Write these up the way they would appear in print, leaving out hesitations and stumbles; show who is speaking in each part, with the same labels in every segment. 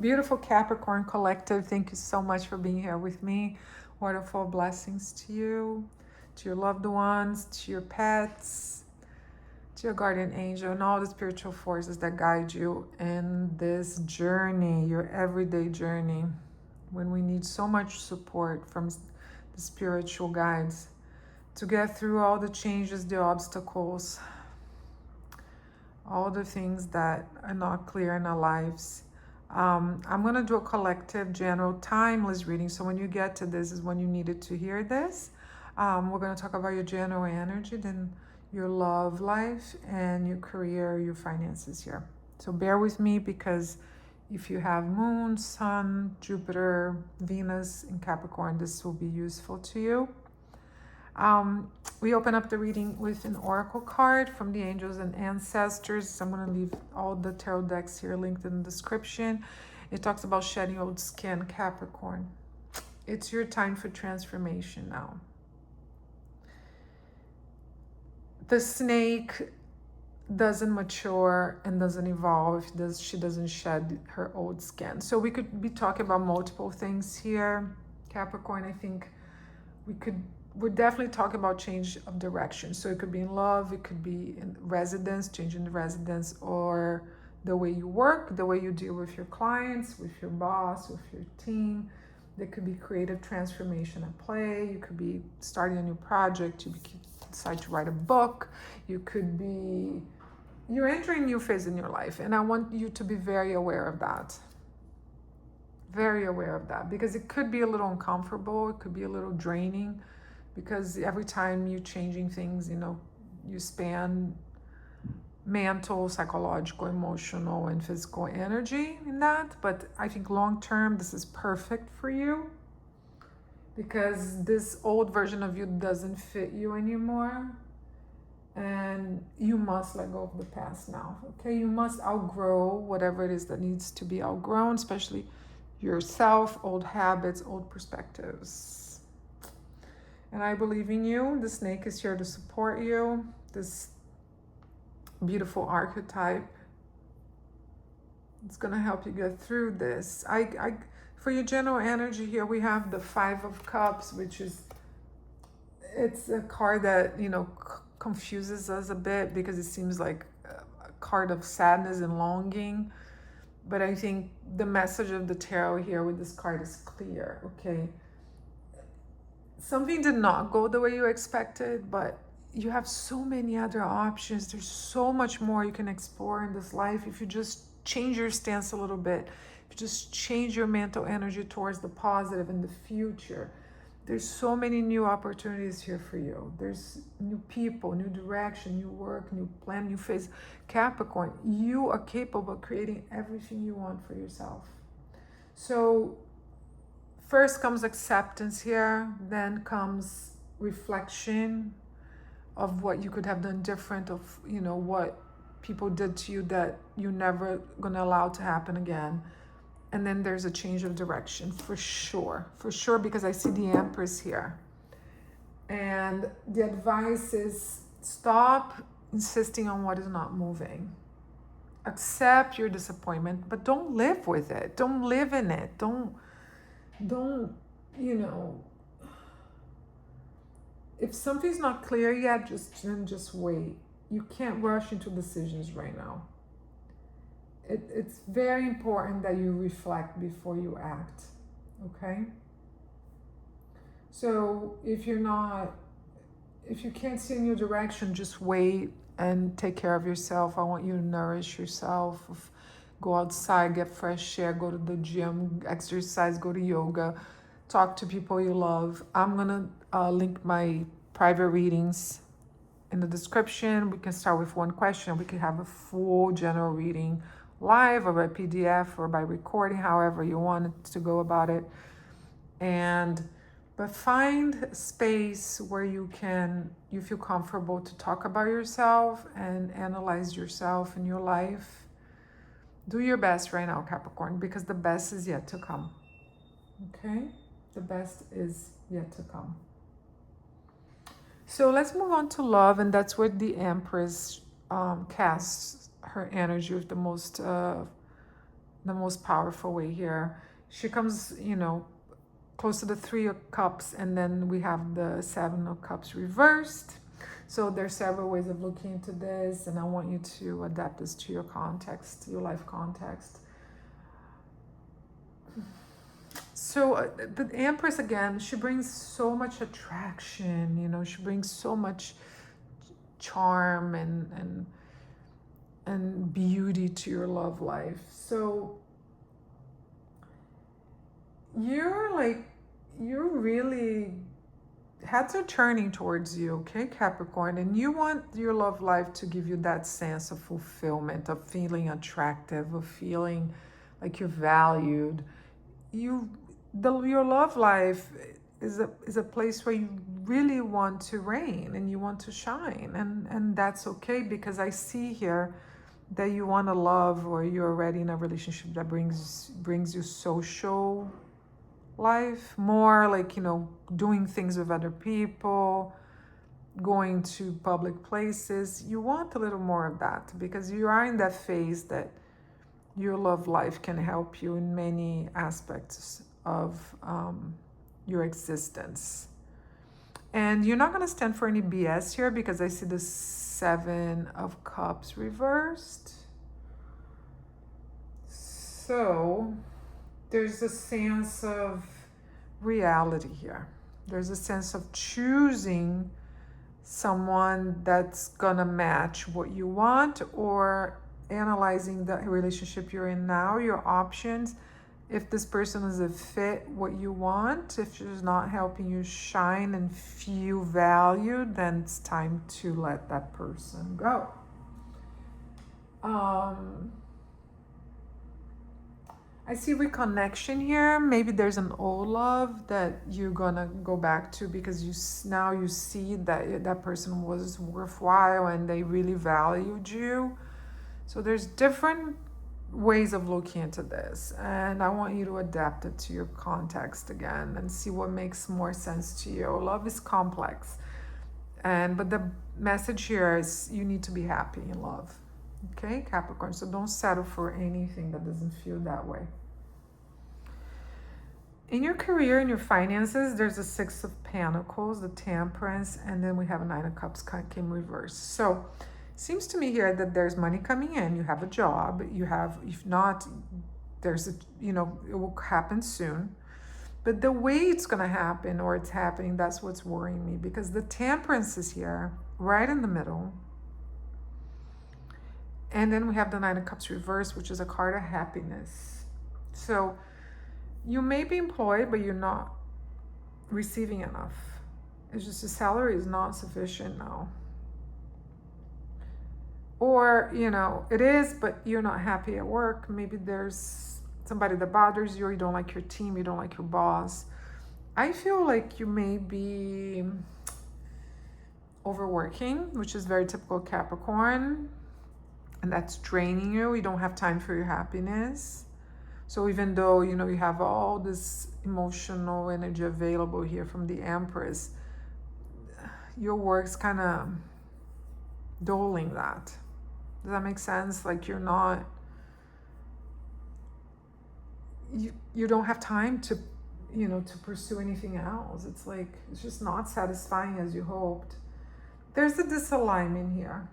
Speaker 1: Beautiful Capricorn collective, thank you so much for being here with me. Waterfall blessings to you, to your loved ones, to your pets, to your guardian angel, and all the spiritual forces that guide you in this journey, your everyday journey, when we need so much support from the spiritual guides to get through all the changes, the obstacles, all the things that are not clear in our lives. I'm going to do a collective, general, timeless reading. So when you get to this is when you needed to hear this. We're going to talk about your general energy, then your love life, and your career, your finances here. So bear with me, because if you have Moon, Sun, Jupiter, Venus in Capricorn, this will be useful to you. We open up the reading with an oracle card from the angels and ancestors. I'm going to leave all the tarot decks here linked in the description. It talks about shedding old skin, Capricorn. It's your time for transformation now. The snake doesn't mature and doesn't evolve if she doesn't shed her old skin. So we could be talking about multiple things here, Capricorn. I think we're definitely talking about change of direction. So it could be in love, it could be in residence, changing the residence, or the way you work, the way you deal with your clients, with your boss, with your team. There could be creative transformation at play. You could be starting a new project. You could decide to write a book. You're entering a new phase in your life. And I want you to be very aware of that. Very aware of that, because it could be a little uncomfortable. It could be a little draining, because every time you're changing things, you span mental, psychological, emotional, and physical energy in that. But I think long term, this is perfect for you, because this old version of you doesn't fit you anymore. And you must let go of the past now, okay? You must outgrow whatever it is that needs to be outgrown, especially yourself, old habits, old perspectives. And I believe in you. The snake is here to support you. This beautiful archetype. It's going to help you get through this. For your general energy here, we have the Five of Cups, which it's a card that, confuses us a bit, because it seems like a card of sadness and longing. But I think the message of the tarot here with this card is clear, okay? Something did not go the way you expected, but you have so many other options. There's so much more you can explore in this life if you just change your stance a little bit. If you just change your mental energy towards the positive and the future. There's so many new opportunities here for you. There's new people, new direction, new work, new plan, new phase. Capricorn, you are capable of creating everything you want for yourself. So first comes acceptance here, then comes reflection of what you could have done different, of what people did to you that you're never gonna allow to happen again. And then there's a change of direction for sure, because I see the Empress here. And the advice is stop insisting on what is not moving. Accept your disappointment, but don't live with it. Don't live in it. Don't, if something's not clear yet, just wait. You can't rush into decisions right now. It's very important that you reflect before you act, okay? So if you can't see a new direction, just wait and take care of yourself. I want you to nourish yourself. Go outside, get fresh air, go to the gym, exercise, go to yoga, talk to people you love. I'm gonna link my private readings in the description. We can start with one question. We can have a full general reading live or by PDF or by recording, however you want to go about it. But find space where you feel comfortable to talk about yourself and analyze yourself and your life. Do your best right now, Capricorn, because the best is yet to come. Okay? The best is yet to come. So let's move on to love, and that's where the Empress casts her energy with the most the most powerful way here. She comes, close to the Three of Cups, and then we have the Seven of Cups reversed. So there's several ways of looking into this, and I want you to adapt this to your context, your life context. So the Empress, again, she brings so much attraction, she brings so much charm and beauty to your love life. So you're really, heads are turning towards you, okay, Capricorn, and you want your love life to give you that sense of fulfillment, of feeling attractive, of feeling like you're valued. Your love life is a place where you really want to reign and you want to shine, and that's okay, because I see here that you want to love, or you're already in a relationship that brings you social life, more like, doing things with other people, going to public places. You want a little more of that, because you are in that phase that your love life can help you in many aspects of your existence. And you're not going to stand for any BS here, because I see the Seven of Cups reversed. So there's a sense of reality here. There's a sense of choosing someone that's gonna match what you want, or analyzing the relationship you're in now, your options. If this person is a fit what you want, if she's not helping you shine and feel valued, then it's time to let that person go. I see reconnection here. Maybe there's an old love that you're gonna go back to, because now you see that that person was worthwhile and they really valued you. So there's different ways of looking into this, and I want you to adapt it to your context again and see what makes more sense to you. Love is complex, but the message here is you need to be happy in love. Okay, Capricorn, so don't settle for anything that doesn't feel that way. In your career and your finances, there's a Six of Pentacles, the Temperance, and then we have a Nine of Cups came reversed. So seems to me here that there's money coming in. You have a job. You have, if not, there's a, it will happen soon. But the way it's going to happen, or it's happening, that's what's worrying me, because the Temperance is here, right in the middle. And then we have the Nine of Cups reversed, which is a card of happiness. So you may be employed, but you're not receiving enough. It's just the salary is not sufficient now. Or, it is, but you're not happy at work. Maybe there's somebody that bothers you, or you don't like your team, you don't like your boss. I feel like you may be overworking, which is very typical Capricorn, and that's draining you. You don't have time for your happiness. So even though, you have all this emotional energy available here from the Empress, your work's kind of doling that. Does that make sense? Like you're not, you don't have time to, to pursue anything else. It's like, it's just not satisfying as you hoped. There's a disalignment here.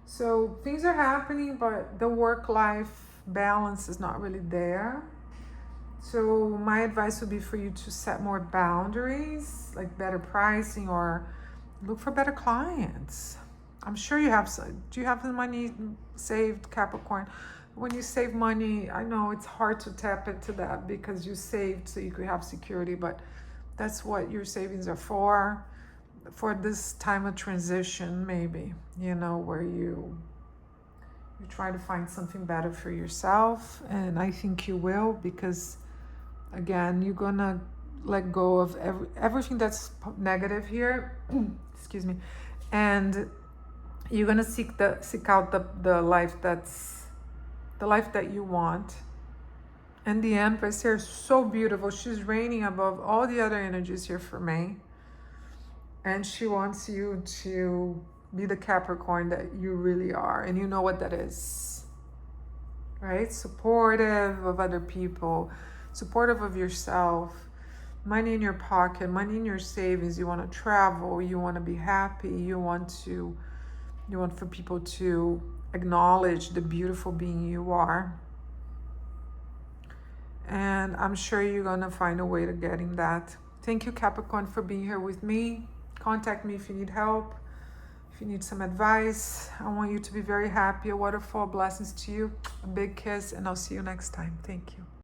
Speaker 1: So things are happening, but the work-life balance is not really there. So my advice would be for you to set more boundaries, like better pricing, or look for better clients. I'm sure you have some. Do you have the money saved, Capricorn? When you save money, I know it's hard to tap into that because you saved so you could have security, but that's what your savings are for this time of transition, maybe, where you try to find something better for yourself. And I think you will, because again, you're gonna let go of everything that's negative here. Excuse me. And you're gonna seek out the life that's the life that you want. And the Empress here is so beautiful. She's reigning above all the other energies here for me. And she wants you to be the Capricorn that you really are. And you know what that is. right? Supportive of other people, supportive of yourself, money in your pocket, money in your savings. You want to travel, you want to be happy, you want for people to acknowledge the beautiful being you are. And I'm sure you're going to find a way to getting that. Thank you, Capricorn, for being here with me. Contact me if you need help, if you need some advice. I want you to be very happy. A waterfall, blessings to you. A big kiss, and I'll see you next time. Thank you.